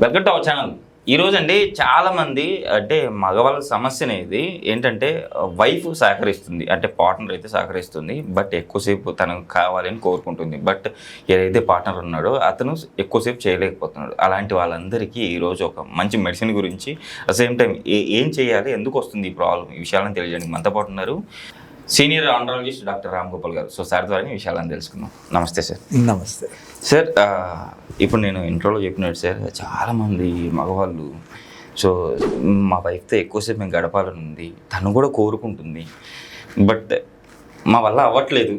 Welcome to our channel. ఈరోజు అండి చాలామంది అంటే మగవాళ్ళ సమస్య అనేది ఏంటంటే వైఫ్ సహకరిస్తుంది, అంటే పార్ట్నర్ అయితే సహకరిస్తుంది, బట్ ఎక్కువసేపు తనకు కావాలని కోరుకుంటుంది. బట్ ఏదైతే పార్ట్నర్ ఉన్నాడో అతను ఎక్కువసేపు చేయలేకపోతున్నాడు. అలాంటి వాళ్ళందరికీ ఈరోజు ఒక మంచి మెడిసిన్ గురించి, సేమ్ టైం ఏం చేయాలి, ఎందుకు వస్తుంది ఈ ప్రాబ్లం, ఈ విషయాలను తెలియజేయడానికి మనతో పాటు ఉన్నారు senior andrologist doctor Ram Gopal garu. So sir ద్వారా ఈ విషయాలను తెలుసుకుందాం. నమస్తే సార్. నమస్తే సార్. ఇప్పుడు నేను ఇంట్రోలో చెప్పినట్టు సార్, చాలామంది మగవాళ్ళు సో మా వైఫ్తో ఎక్కువసేపు మేము గడపాలని ఉంది, తను కూడా కోరుకుంటుంది, బట్ మా వల్ల అవ్వట్లేదు.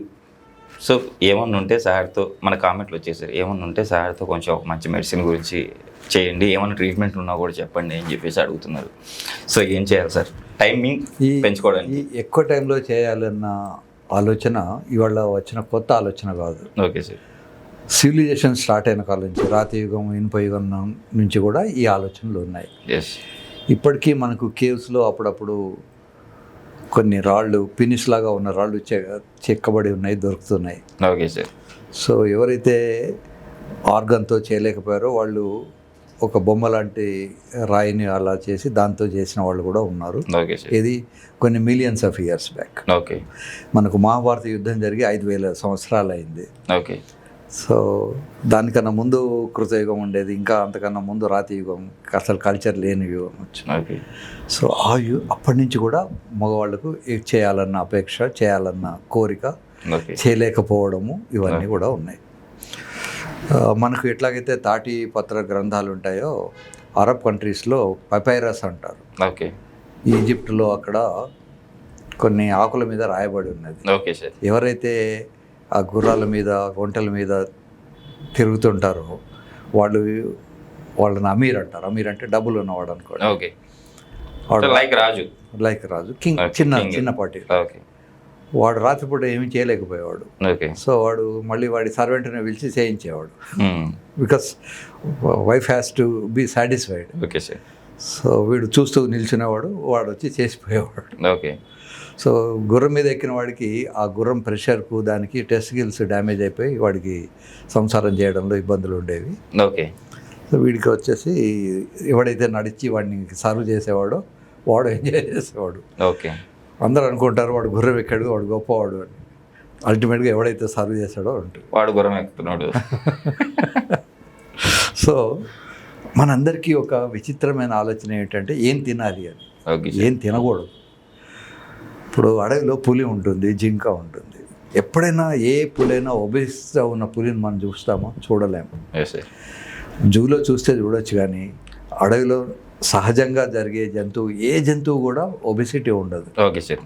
సో ఏమన్నా ఉంటే సార్తో మన కామెంట్లు వచ్చేసారు, ఏమన్నా ఉంటే సార్తో కొంచెం ఒక మంచి మెడిసిన్ గురించి చేయండి, ఏమైనా ట్రీట్మెంట్ ఉన్నా కూడా చెప్పండి అని చెప్పేసి అడుగుతున్నారు. సో ఏం చేయాలి సార్ టైమింగ్ పెంచుకోవడానికి? ఎక్కువ టైంలో చేయాలన్న ఆలోచన ఇవాళ వచ్చిన కొత్త ఆలోచన కాదు. Okay sir. సివిలైజేషన్ స్టార్ట్ అయిన కాలం నుంచి, రాతి యుగం, ఇనుప యుగం నుంచి కూడా ఈ ఆలోచనలు ఉన్నాయి. ఎస్. ఇప్పటికీ మనకు కేవ్స్లో అప్పుడప్పుడు కొన్ని రాళ్ళు, పినిస్ లాగా ఉన్న రాళ్ళు చెక్కబడి ఉన్నాయి, దొరుకుతున్నాయి. Okay sir. సో ఎవరైతే ఆర్గన్తో చేయలేకపోయారో వాళ్ళు ఒక బొమ్మ లాంటి రాయిని అలా చేసి దాంతో చేసిన వాళ్ళు కూడా ఉన్నారు. Okay sir. ఇది కొన్ని millions of years back. Okay. మనకు మహాభారత యుద్ధం జరిగి 5,000 సంవత్సరాలు అయింది. ఓకే. సో దానికన్నా ముందు కృతయుగం ఉండేది, ఇంకా అంతకన్నా ముందు రాతి యుగం, అసలు కల్చర్ లేని యుగం వచ్చింది. ఓకే. సో అప్పటి నుంచి కూడా మగవాళ్ళకు చేయాలన్న అపేక్ష, చేయాలన్న కోరిక, చేయలేకపోవడము, ఇవన్నీ కూడా ఉన్నాయి. మనకు ఎట్లాగైతే తాటి పత్ర గ్రంథాలు ఉంటాయో, అరబ్ కంట్రీస్లో పపైరస్ అంటారు. ఓకే. ఈజిప్ట్లో అక్కడ కొన్ని ఆకుల మీద రాయబడి ఉన్నది. Okay sir. ఎవరైతే ఆ గుర్రాల మీద, ఒంటెల మీద తిరుగుతుంటారో వాళ్ళని అమీర్ అంటారు. అమీర్ అంటే డబ్బులు ఉన్నవాడు అనుకోండి. ఓకే. లైక్ రాజు, కింగ్, చిన్నపాటి. ఓకే. వాడు రాత్రిపూట ఏమీ చేయలేకపోయేవాడు. ఓకే. సో వాడు మళ్ళీ వాడి సర్వెంట్ని పిలిచి చేయించేవాడు. Because wife has to be satisfied. Okay sir. So వీడు చూస్తూ నిల్చునేవాడు, వాడు వచ్చి చేసిపోయేవాడు. ఓకే. సో గుర్రం మీద ఎక్కిన వాడికి ఆ గుర్రం ప్రెషర్కు, దానికి టెస్టికల్స్ డ్యామేజ్ అయిపోయి వాడికి సంసారం చేయడంలో ఇబ్బందులు ఉండేవి. ఓకే. సో వీడికి వచ్చేసి ఎవడైతే నడిచి వాడిని సర్వ్ చేసేవాడో వాడు ఎంజాయ్ చేసేవాడు. ఓకే. అందరూ అనుకుంటారు వాడు గుర్రం ఎక్కాడు, వాడు గొప్పవాడు అని. అల్టిమేట్గా ఎవడైతే సర్వ్ చేశాడో అంటారు వాడు గుర్రం ఎక్కుతున్నాడు. సో మనందరికీ ఒక విచిత్రమైన ఆలోచన ఏంటంటే ఏం తినాలి అని, ఏం తినకూడదు. ఇప్పుడు అడవిలో పులి ఉంటుంది, జింక ఉంటుంది. ఎప్పుడైనా ఏ పులైనా ఒబేస్గా ఉన్న పులిని మనం చూస్తామో? చూడలేము. జూలో చూస్తే చూడొచ్చు, కానీ అడవిలో సహజంగా జరిగే జంతువు, ఏ జంతువు కూడా ఒబెసిటీ ఉండదు. Okay sir.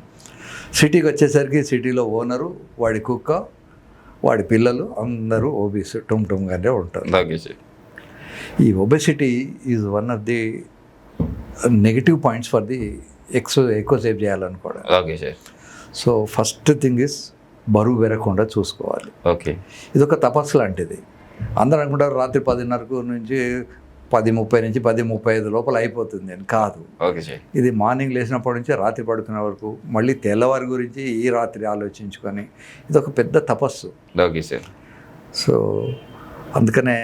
సిటీకి వచ్చేసరికి సిటీలో ఓనరు, వాడి కుక్క, వాడి పిల్లలు అందరూ ఓబీస్ టుమ్గానే ఉంటారు. Okay sir. ఈ obesity is one of the negative points for the ఎక్కువసేపు చేయాలనుకోవడం. Okay sir. So first thing is బరువు పెరగకుండా చూసుకోవాలి. ఓకే. ఇదొక తపస్సు లాంటిది. అందరూ అనుకుంటారు రాత్రి 10:30 నుంచి 10:30 నుంచి 10:35 లోపల అయిపోతుంది అని. కాదు. Okay sir. ఇది మార్నింగ్ లేచినప్పటి నుంచి రాత్రి పడుకునే వరకు, మళ్ళీ తెల్లవారి గురించి ఈ రాత్రి ఆలోచించుకొని, ఇది ఒక పెద్ద తపస్సు. Okay sir. సో అందుకనే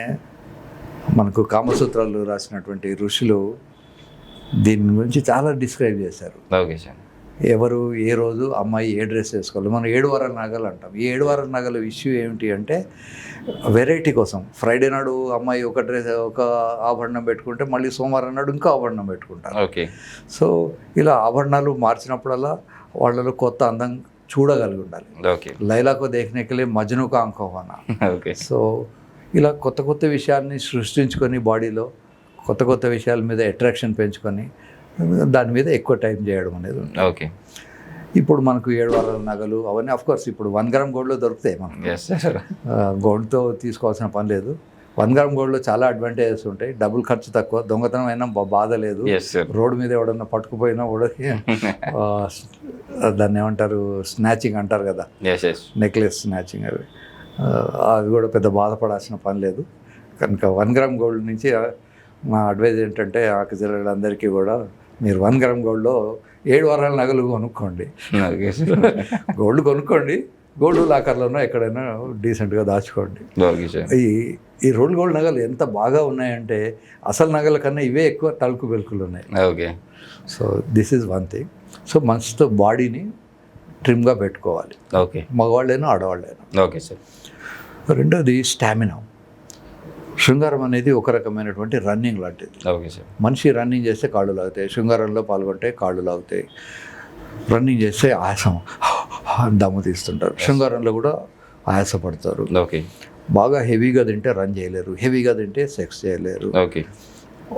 మనకు కామసూత్రాలు రాసినటువంటి ఋషులు దీని గురించి చాలా డిస్క్రైబ్ చేశారు. Okay sir. ఎవరు ఏ రోజు అమ్మాయి ఏ డ్రెస్ వేసుకోవాలి. మనం 7 వారాల నగలు అంటాం. ఈ 7 వారాల నగల ఇష్యూ ఏమిటి అంటే వెరైటీ కోసం. ఫ్రైడే నాడు అమ్మాయి ఒక డ్రెస్, ఒక ఆభరణం పెట్టుకుంటే మళ్ళీ సోమవారం నాడు ఇంకో ఆభరణం పెట్టుకుంటారు. ఓకే. సో ఇలా ఆభరణాలు మార్చినప్పుడల్లా వాళ్ళలో కొత్త అందం చూడగలిగి ఉండాలి. ఓకే. లైలాకో దేఖనేకెళ్ళి మజ్ను కా ఆంఖో హోనా. ఓకే. సో ఇలా కొత్త కొత్త విషయాల్ని సృష్టించుకొని, బాడీలో కొత్త కొత్త విషయాల మీద అట్రాక్షన్ పెంచుకొని దాని మీద ఎక్కువ టైం చేయడం అనేది. ఓకే. ఇప్పుడు మనకు 7 వారాల నగలు అవన్నీ అఫ్కోర్స్ ఇప్పుడు 1 గ్రామ్ గోల్డ్లో దొరుకుతాయి. మనం గోల్డ్తో తీసుకోవాల్సిన పని లేదు. 1 గ్రామ్ గోల్డ్లో చాలా అడ్వాంటేజెస్ ఉంటాయి. డబుల్ ఖర్చు తక్కువ, దొంగతనం అయినా బాధ లేదు. రోడ్డు మీద ఎవడన్నా పట్టుకుపోయినా కూడా దాన్ని ఏమంటారు, స్నాచింగ్ అంటారు కదా, నెక్లెస్ స్నాచింగ్, అవి కూడా పెద్ద బాధపడాల్సిన పని లేదు. కనుక 1 గ్రామ్ గోల్డ్ నుంచి మా అడ్వైజ్ ఏంటంటే ఆకజనులందరికీ కూడా మీరు 1 గ్రామ్ గోల్డ్లో 7 వారాల నగలు కొనుక్కోండి. గోల్డ్ కొనుక్కోండి, గోల్డ్ లాకర్లోనో ఎక్కడైనా డీసెంట్గా దాచుకోండి. Okay sir. ఈ రోల్డ్ గోల్డ్ నగలు ఎంత బాగా ఉన్నాయంటే అసలు నగల కన్నా ఇవే ఎక్కువ తలుకు వెలుకులు ఉన్నాయి. Okay. So this is one thing. So మనసుతో బాడీని ట్రిమ్గా పెట్టుకోవాలి, ఓకే. మగవాళ్ళైనా ఆడవాళ్ళైనా. Okay sir. రెండోది స్టామినా. శృంగారం అనేది ఒక రకమైనటువంటి రన్నింగ్ లాంటిది. Okay sir. మనిషి రన్నింగ్ చేస్తే కాళ్ళు లాగుతాయి, శృంగారంలో పాల్గొంటే కాళ్ళు లాగుతాయి. రన్నింగ్ చేస్తే ఆయాసం దమ్ము తీస్తుంటారు, శృంగారంలో కూడా ఆయాసపడతారు. ఓకే. బాగా హెవీగా తింటే రన్ చేయలేరు, హెవీగా తింటే సెక్స్ చేయలేరు. ఓకే.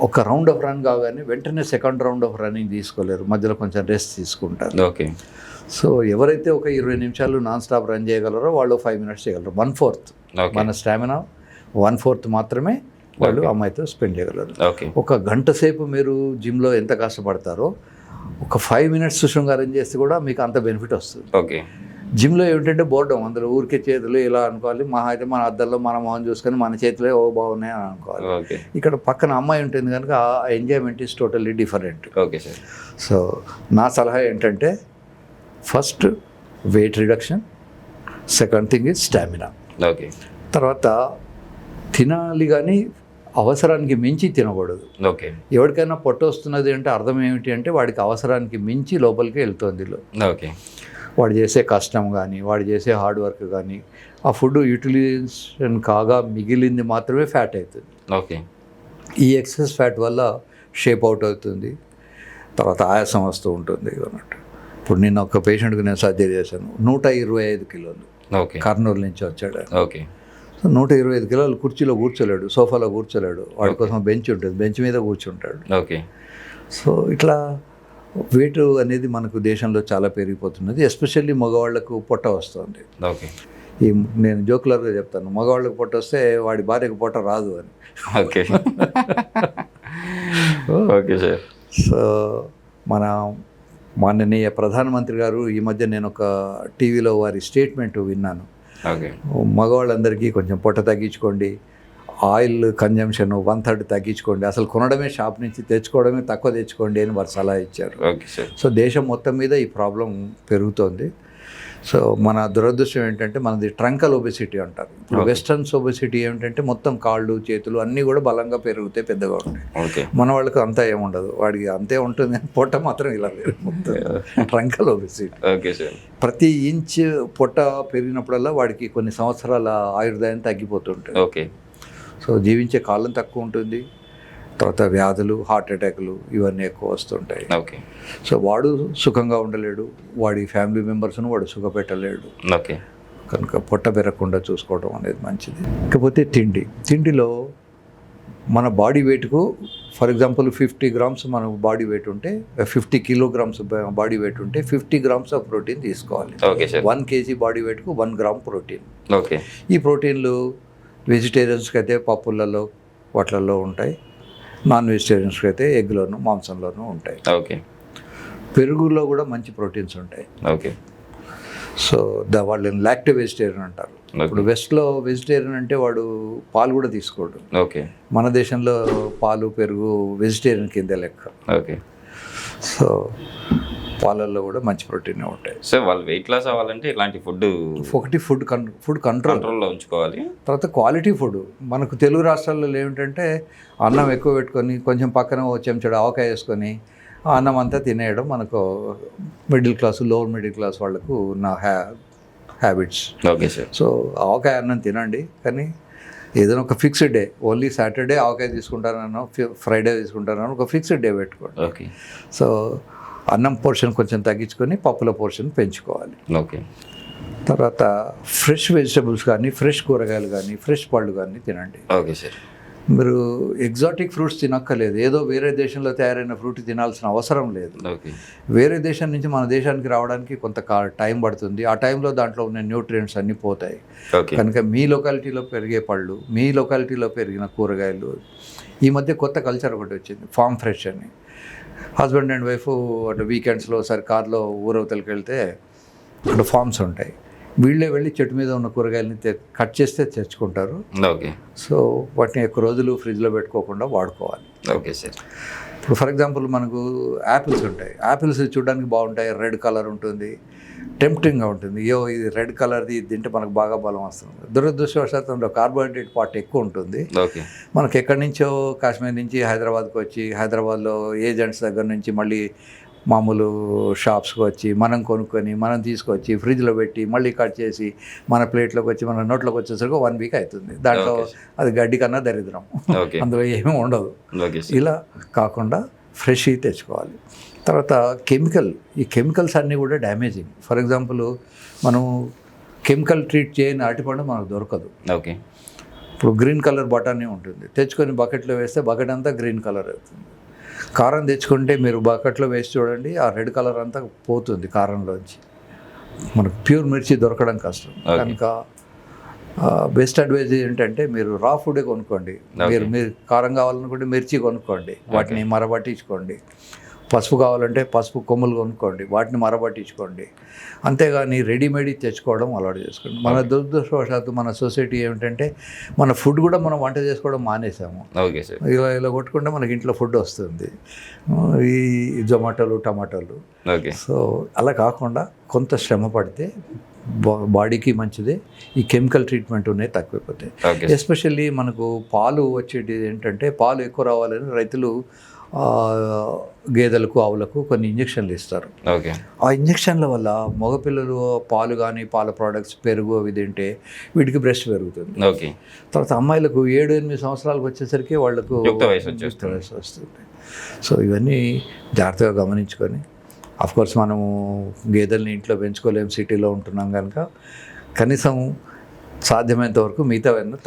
ఒక రౌండ్ ఆఫ్ రన్ కాగానే వెంటనే సెకండ్ రౌండ్ ఆఫ్ రన్నింగ్ తీసుకోలేరు, మధ్యలో కొంచెం రెస్ట్ తీసుకుంటారు. ఓకే. సో ఎవరైతే ఒక 20 నిమిషాలు నాన్ స్టాప్ రన్ చేయగలరో వాళ్ళు 5 మినిట్స్ చేయగలరు. 1/4 మన స్టామినా 1/4 మాత్రమే వాళ్ళు అమ్మాయితో స్పెండ్ చేయగలరు. ఓకే. ఒక గంట సేపు మీరు జిమ్లో ఎంత కష్టపడతారో ఒక 5 మినిట్స్ శృంగారం చేస్తే కూడా మీకు అంత బెనిఫిట్ వస్తుంది. ఓకే. జిమ్లో ఏమిటంటే బోర్డం, అందులో ఊరికే చేతులు ఇలా అనుకోవాలి, మహా అయితే మన అద్దంలో మన మొహం చూసుకొని మన చేతులే ఓ బాగున్నాయి అని అనుకోవాలి. ఓకే. ఇక్కడ పక్కన అమ్మాయి ఉంటుంది కనుక ఆ enjoyment is totally different. Okay sir. So నా సలహా ఏంటంటే first weight reduction, second thing is stamina. Okay. తర్వాత తినాలి కానీ అవసరానికి మించి తినకూడదు. ఓకే. ఎవరికైనా పొట్ట వస్తున్నది అంటే అర్థం ఏమిటి అంటే వాడికి అవసరానికి మించి లోపలికి వెళ్తుంది. ఓకే. వాడు చేసే కష్టం కానీ వాడు చేసే హార్డ్ వర్క్ కానీ ఆ ఫుడ్ యూటిలైజేషన్ కాగా మిగిలింది మాత్రమే ఫ్యాట్ అవుతుంది. ఓకే. ఈ ఎక్సెస్ ఫ్యాట్ వల్ల షేప్ అవుట్ అవుతుంది, తర్వాత ఆయాసం వస్తూ ఉంటుంది అన్నట్టు. ఇప్పుడు నేను ఒక పేషెంట్కి నేను సర్జరీ చేశాను, 125 కిలోలు. ఓకే. కర్నూలు నుంచి వచ్చాడు. ఓకే. సో 125 కిలోలు కుర్చీలో కూర్చోలేడు, సోఫాలో కూర్చోలేడు, వాడి కోసం బెంచ్ ఉంటుంది, బెంచ్ మీద కూర్చుంటాడు. ఓకే. సో ఇట్లా వెయిట్ అనేది మనకు దేశంలో చాలా పెరిగిపోతున్నది, ఎస్పెషల్లీ మగవాళ్లకు పొట్ట వస్తుంది. ఓకే. నేను జోకులర్గా చెప్తాను, మగవాళ్ళకి పొట్ట వస్తే వాడి భార్యకు పొట్ట రాదు అని. ఓకే. Okay sir. సో మన మాననీయ ప్రధానమంత్రి గారు ఈ మధ్య నేను ఒక టీవీలో వారి స్టేట్మెంట్ విన్నాను. ఓకే. మగవాళ్ళందరికీ కొంచెం పొట్ట తగ్గించుకోండి, ఆయిల్ కన్జంప్షన్ 1/3 తగ్గించుకోండి, అసలు కొనడమే షాప్ నుంచి తెచ్చుకోవడమే తక్కువ తెచ్చుకోండి అని వారు సలహా ఇచ్చారు. Okay sir. సో దేశం మొత్తం మీద ఈ ప్రాబ్లం పెరుగుతోంది. సో మన దురదృష్టం ఏంటంటే మనది ట్రంకల్ ఒబెసిటీ అంటారు. ఇప్పుడు వెస్టర్న్స్ ఒబెసిటీ ఏమిటంటే మొత్తం కాళ్ళు చేతులు అన్నీ కూడా బలంగా పెరుగుతాయి, పెద్దగా ఉంటాయి. ఓకే. మన వాళ్ళకి అంతా ఏముండదు, వాడికి అంతే ఉంటుంది కానీ పొట్ట మాత్రం ఇలా లేదు, మొత్తం ట్రంకల్ ఒబెసిటీ. Okay sir. ప్రతి ఇంచ్ పొట్ట పెరిగినప్పుడల్లా వాడికి కొన్ని సంవత్సరాల ఆయుర్దాయం తగ్గిపోతుంటుంది. ఓకే. సో జీవించే కాలం తక్కువ ఉంటుంది, తర్వాత వ్యాధులు, హార్ట్ అటాక్లు ఇవన్నీ ఎక్కువ వస్తుంటాయి. ఓకే. సో వాడు సుఖంగా ఉండలేడు, వాడి ఫ్యామిలీ మెంబర్స్ను వాడు సుఖపెట్టలేడు. ఓకే. కనుక పొట్ట పెరగకుండా చూసుకోవడం అనేది మంచిది. ఇకపోతే తిండిలో మన బాడీ వెయిట్కు ఫర్ ఎగ్జాంపుల్ 50 గ్రామ్స్ మన బాడీ వెయిట్ ఉంటే 50 కిలోగ్రామ్స్ బాడీ వెయిట్ ఉంటే 50 గ్రామ్స్ ఆఫ్ ప్రోటీన్ తీసుకోవాలి. Okay sir. 1 kg బాడీ వెయిట్కు 1 గ్రామ్ ప్రోటీన్. ఓకే. ఈ ప్రోటీన్లు వెజిటేరియన్స్కి అయితే పప్పులలో వాటిలలో ఉంటాయి, నాన్ వెజిటేరియన్స్కి అయితే ఎగ్లోను మాంసంలోనూ ఉంటాయి. ఓకే. పెరుగులో కూడా మంచి ప్రోటీన్స్ ఉంటాయి. ఓకే. సో వాళ్ళని లాక్టివ్ వెజిటేరియన్ అంటారు. ఇప్పుడు వెస్ట్లో వెజిటేరియన్ అంటే వాడు పాలు కూడా తీసుకోడు. ఓకే. మన దేశంలో పాలు పెరుగు వెజిటేరియన్ కింద లెక్క. ఓకే. సో పాలల్లో కూడా మంచి ప్రోటీన్ ఉంటాయి. సో వాళ్ళు వెయిట్ లాస్ అవ్వాలంటే ఇలాంటి ఫుడ్ ఒకటి ఫుడ్ కంట్రోల్లో ఉంచుకోవాలి. తర్వాత క్వాలిటీ ఫుడ్. మనకు తెలుగు రాష్ట్రాల్లో ఏమిటంటే అన్నం ఎక్కువ పెట్టుకొని కొంచెం పక్కన ఓ చెంచాడు ఆవకాయ వేసుకొని ఆ అన్నం అంతా తినేయడం మనకు middle class, lower middle class వాళ్ళకు నా హ్యాబిట్స్. Okay sir. సో ఆవకాయ అన్నం తినండి, కానీ ఏదైనా ఒక ఫిక్స్డ్ డే, ఓన్లీ సాటర్డే ఆవకాయ తీసుకుంటానన్నా ఫ్రైడే తీసుకుంటానన్నా ఒక ఫిక్స్డ్ డే పెట్టుకోండి. ఓకే. సో అన్నం పోర్షన్ కొంచెం తగ్గించుకొని పప్పుల పోర్షన్ పెంచుకోవాలి. ఓకే. తర్వాత ఫ్రెష్ వెజిటబుల్స్ కానీ, ఫ్రెష్ కూరగాయలు కానీ, ఫ్రెష్ పళ్ళు కానీ తినండి. Okay sir. మీరు ఎగ్జాటిక్ ఫ్రూట్స్ తినక్కర్లేదు, ఏదో వేరే దేశంలో తయారైన ఫ్రూట్ తినాల్సిన అవసరం లేదు. ఓకే. వేరే దేశం నుంచి మన దేశానికి రావడానికి కొంత టైం పడుతుంది, ఆ టైంలో దాంట్లో ఉన్న న్యూట్రియంట్స్ అన్నీ పోతాయి. ఓకే. కనుక మీ లొకాలిటీలో పెరిగే పళ్ళు, మీ లొకాలిటీలో పెరిగిన కూరగాయలు. ఈ మధ్య కొత్త కల్చర్ ఒకటి వచ్చింది, ఫామ్ ఫ్రెష్ అని. హస్బెండ్ అండ్ వైఫ్ అటు వీకెండ్స్లో ఒకసారి కార్లో ఊరవతలకి వెళ్తే అక్కడ ఫామ్స్ ఉంటాయి, వీళ్ళే వెళ్ళి చెట్టు మీద ఉన్న కూరగాయలని కట్ చేస్తే తెచ్చుకుంటారు. ఓకే. సో వాటిని ఎక్కువ రోజులు ఫ్రిడ్జ్లో పెట్టుకోకుండా వాడుకోవాలి. Okay sir. ఇప్పుడు ఫర్ ఎగ్జాంపుల్ మనకు యాపిల్స్ ఉంటాయి, యాపిల్స్ చూడడానికి బాగుంటాయి, రెడ్ కలర్ ఉంటుంది, టెంప్టింగ్గా ఉంటుంది. అయ్యో ఇది రెడ్ కలర్ది, ఇది తింటే మనకు బాగా బలం వస్తుంది. దురదృష్టవశాత్తు కార్బోహైడ్రేట్ పార్ట్ ఎక్కువ ఉంటుంది. ఓకే. మనకు ఎక్కడి నుంచో కాశ్మీర్ నుంచి హైదరాబాద్కి వచ్చి, హైదరాబాద్లో ఏజెంట్స్ దగ్గర నుంచి మళ్ళీ మామూలు షాప్స్కి వచ్చి మనం కొనుక్కొని మనం తీసుకొచ్చి ఫ్రిడ్జ్లో పెట్టి మళ్ళీ కట్ చేసి మన ప్లేట్లోకి వచ్చి మన నోట్లోకి వచ్చేసరికి 1 వీక్ అవుతుంది. దాంట్లో అది గడ్డి కన్నా దరిద్రం, అందులో ఏమీ ఉండదు. ఇలా కాకుండా ఫ్రెష్ తెచ్చుకోవాలి. తర్వాత ఈ కెమికల్స్ అన్నీ కూడా డ్యామేజింగ్. ఫర్ ఎగ్జాంపుల్ మనం కెమికల్ ట్రీట్ చేయని అరటిపండు మనకు దొరకదు. ఓకే. ఇప్పుడు గ్రీన్ కలర్ బఠానీ ఉంటుంది, తెచ్చుకొని బకెట్లో వేస్తే బకెట్ అంతా గ్రీన్ కలర్ అవుతుంది. కారం తెచ్చుకుంటే మీరు బకెట్లో వేసి చూడండి, ఆ రెడ్ కలర్ అంతా పోతుంది కారంలోంచి. మనకు ప్యూర్ మిర్చి దొరకడం కష్టం. కనుక బెస్ట్ అడ్వైజ్ ఏంటంటే మీరు రా ఫుడే కొనుక్కోండి. మీరు కారం కావాలనుకుంటే మిర్చి కొనుక్కోండి, వాటిని మరబట్టించుకోండి. పసుపు కావాలంటే పసుపు కొమ్ములు కొనుక్కోండి, వాటిని మరబట్టించుకోండి. అంతేగాని రెడీమేడ్ తెచ్చుకోవడం అలవాటు చేసుకోండి. మన దురదృష్టవశాత్తు మన సొసైటీ ఏమిటంటే మన ఫుడ్ కూడా మనం వంట చేసుకోవడం మానేసాము. Okay sir. ఇలా కొట్టుకుంటే మనకి ఇంట్లో ఫుడ్ వస్తుంది, ఈ జొమాటోలు టమాటోలు. ఓకే. సో అలా కాకుండా కొంత శ్రమ పడితే బాడీకి మంచిదే. ఈ కెమికల్ ట్రీట్మెంట్ ఉన్నాయి తక్కువైపోతాయి. ఎస్పెషల్లీ మనకు పాలు వచ్చేది ఏంటంటే, పాలు ఎక్కువ రావాలని రైతులు గేదెలకు ఆవులకు కొన్ని ఇంజక్షన్లు ఇస్తారు. ఓకే. ఆ ఇంజక్షన్ల వల్ల మగపిల్లలు పాలు కానీ పాల ప్రోడక్ట్స్ పెరుగు అవి తింటే వీటికి బ్రెస్ట్ పెరుగుతుంది. ఓకే. తర్వాత అమ్మాయిలకు 7-8 సంవత్సరాలకు వచ్చేసరికి వాళ్ళకు యుక్త వయసు వస్తుంది. సో ఇవన్నీ జాగ్రత్తగా గమనించుకొని, అఫ్కోర్స్ మనము గేదెల్ని ఇంట్లో పెంచుకోలేము, సిటీలో ఉంటున్నాం కనుక కనీసం సాధ్యమైనంత వరకు మిగతావన్నీ